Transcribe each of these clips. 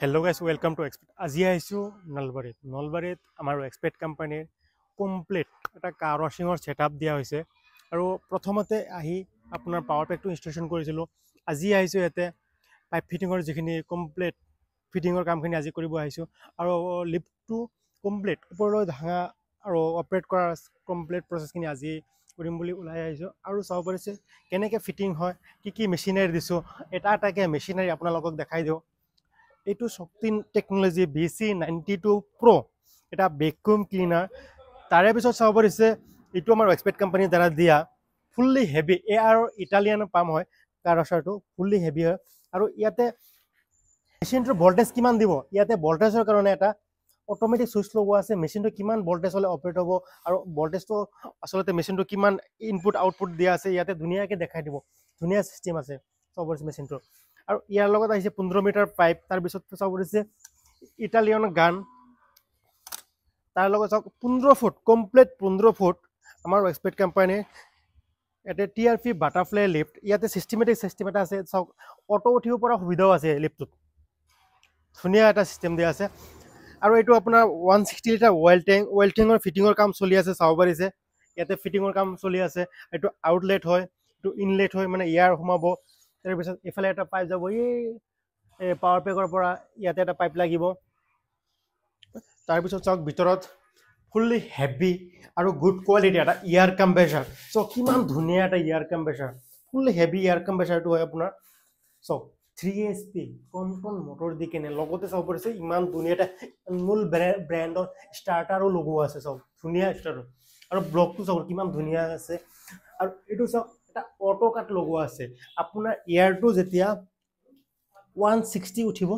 Hello guys, welcome to Expert. আজি আহিছো নলবাৰীত আমাৰ এক্সপেক্ট কোম্পানীৰ কমপ্লিট এটা কাৰ ৱাশ্বিঙৰ সেটআপ দিয়া হৈছে আৰু প্ৰথমতে আহি আপোনাৰ পাৱাৰ পেকটো ইনষ্টলেশ্যন কৰিছিলোঁ। আজি আহিছো ইয়াতে পাইপ ফিটিঙৰ যিখিনি কমপ্লিট ফিটিঙৰ কামখিনি আজি কৰিব আহিছোঁ আৰু লিফ্টটো কমপ্লিট ওপৰলৈ ভাঙা আৰু অপাৰেট কৰা কমপ্লিট প্ৰচেছখিনি আজি কৰিম বুলি ওলাই আহিছোঁ আৰু চাব পাৰিছে কেনেকৈ ফিটিং হয়, কি মেচিনাৰী দিছোঁ, এটা এটাকৈ মেচিনাৰী আপোনালোকক দেখাই দিওঁ। এইটো শক্তি টেকনলজি BC92 Pro এটা ভেকুম ক্লিনাৰ। তাৰে পিছত চাব পাৰিছে এইটো আমাৰ এক্সপেক্ট কোম্পানীৰ দ্বাৰা দিয়া fully heavy air Italian pump হয়। কাৰ ৱাশ্বাৰটো ফুল্লি হেভি হয় আৰু ইয়াতে মেচিনটোৰ ভল্টেজ কিমান দিব, ইয়াতে ভল্টেজৰ কাৰণে এটা অট'মেটিক চুইচ লগোৱা আছে। মেচিনটো কিমান ভল্টেজ হ'লে অপাৰেট হ'ব আৰু ভল্টেজটো আচলতে মেচিনটো কিমান ইনপুট আউটপুট দিয়া আছে ইয়াতে ধুনীয়াকৈ দেখাই দিব। ধুনীয়া চিষ্টেম আছে চাব পাৰিছে মেচিনটোৰ। আৰু ইয়াৰ লগত আহিছে 15 মিটাৰ পাইপ। তাৰপিছত চাব পাৰিছে ইটালিয়ান গান, তাৰ লগত চাওক 15 ফুট কমপ্লিট 15 ফুট আমাৰ এক্সপেক্ট কোম্পানীৰ ইয়াতে TRP বাটাৰফ্লাই লিফ্ট। ইয়াতে চিষ্টেমেটিক চিষ্টেম এটা আছে, চাওক অটো উঠিব পৰা সুবিধাও আছে লিফ্টটোত, ধুনীয়া এটা চিষ্টেম দিয়া আছে। আৰু এইটো আপোনাৰ 160 লিটাৰ অইল টেঙৰ ফিটিঙৰ কাম চলি আছে চাব পাৰিছে। ইয়াতে ফিটিঙৰ কাম চলি আছে। এইটো আউটলেট হয়, এইটো ইনলেট হয়, মানে এয়াৰ সোমাব। তাৰপিছত এইফালে এটা পাইপ যাব, এই পাৱাৰ পেকৰ পৰা ইয়াতে এটা পাইপ লাগিব। তাৰপিছত চাওক ভিতৰত ফুল্লি হেভি আৰু গুড কোৱালিটি এটা এয়াৰ কম্প্ৰেছাৰ। চ' কিমান ধুনীয়া এটা air compressor, fully heavy air কম্প্ৰেছাৰটো হয় আপোনাৰ। চাওক 3 HP কম মটৰ দি কেনে লগতে চাব পাৰিছে ইমান ধুনীয়া এটা মূল ব্ৰেণ্ডৰ ষ্টাৰ্টাৰো লগোৱা আছে। চাওক ধুনীয়া ষ্টাৰ্টাৰ আৰু ব্লকটো চাওক কিমান ধুনীয়া আছে। আৰু এইটো চাওক এটা অটো কাট লগোৱা আছে। আপোনাৰ এয়াৰটো যেতিয়া 160 উঠিব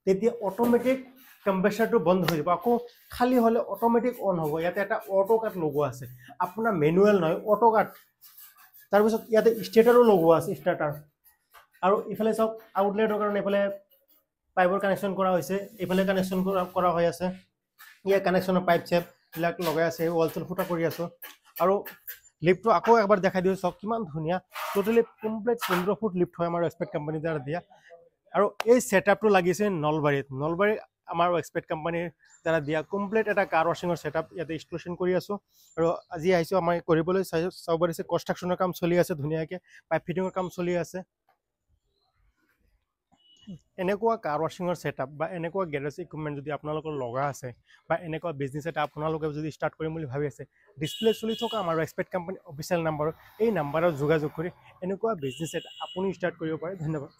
তেতিয়া অট'মেটিক কম্প্ৰেছাৰটো বন্ধ হৈ যাব, আকৌ খালী হ'লে অট'মেটিক অন হ'ব। ইয়াতে এটা অটো কাট লগোৱা আছে, আপোনাৰ মেনুৱেল নহয়, অটো কাট। তাৰপিছত ইয়াতে ষ্টাৰ্টাৰো লগোৱা আছে, ষ্টাৰ্টাৰ। আৰু ইফালে চাওক আউটলেটৰ কাৰণে এইফালে পাইপৰ কানেকশ্যন কৰা হৈছে, এইফালে কানেকশ্যন কৰা হৈ আছে। ইয়াৰ কানেকশ্যনৰ পাইপ চেপবিলাক লগাই আছে, ৱাল চল ফুটা কৰি আছোঁ। আৰু লিফ্টটো আকৌ এবাৰ দেখাই দিওঁ, চাওক কিমান ধুনীয়া টোটেলি কমপ্লিট 15 ফুট লিফ্ট হয় আমাৰ এক্সপেক্ট কোম্পানীৰ দ্বাৰা দিয়া। আৰু এই ছেটআপটো লাগিছে নলবাৰীত আমাৰ এক্সপেক্ট কোম্পানীৰ দ্বাৰা দিয়া কমপ্লিট এটা কাৰ ৱাশ্বিঙৰ ছেটআপ ইয়াতে ইনষ্টলেশ্যন কৰি আছোঁ। আৰু আজি আহিছোঁ আমাৰ কৰিবলৈ চাব পাৰিছে কনষ্ট্ৰাকশ্যনৰ কাম চলি আছে, ধুনীয়াকৈ পাইপ ফিটিঙৰ কাম চলি আছে। এনেকুৱা কাৰ ৱাশ্বিঙৰ ছেটআপ বা এনেকুৱা গেৰেজ ইকুইপমেণ্ট যদি আপোনালোকৰ লগা আছে বা এনেকুৱা বিজনেছ এটা আপোনালোকে যদি ষ্টাৰ্ট কৰিম বুলি ভাবি আছে, ডিছপ্লে চলি থকা আমাৰ এক্সপেক্ট কোম্পানী অফিচিয়েল নাম্বাৰত এই নাম্বাৰত যোগাযোগ কৰি এনেকুৱা বিজনেছ এটা আপুনি ষ্টাৰ্ট কৰিব পাৰে। ধন্যবাদ।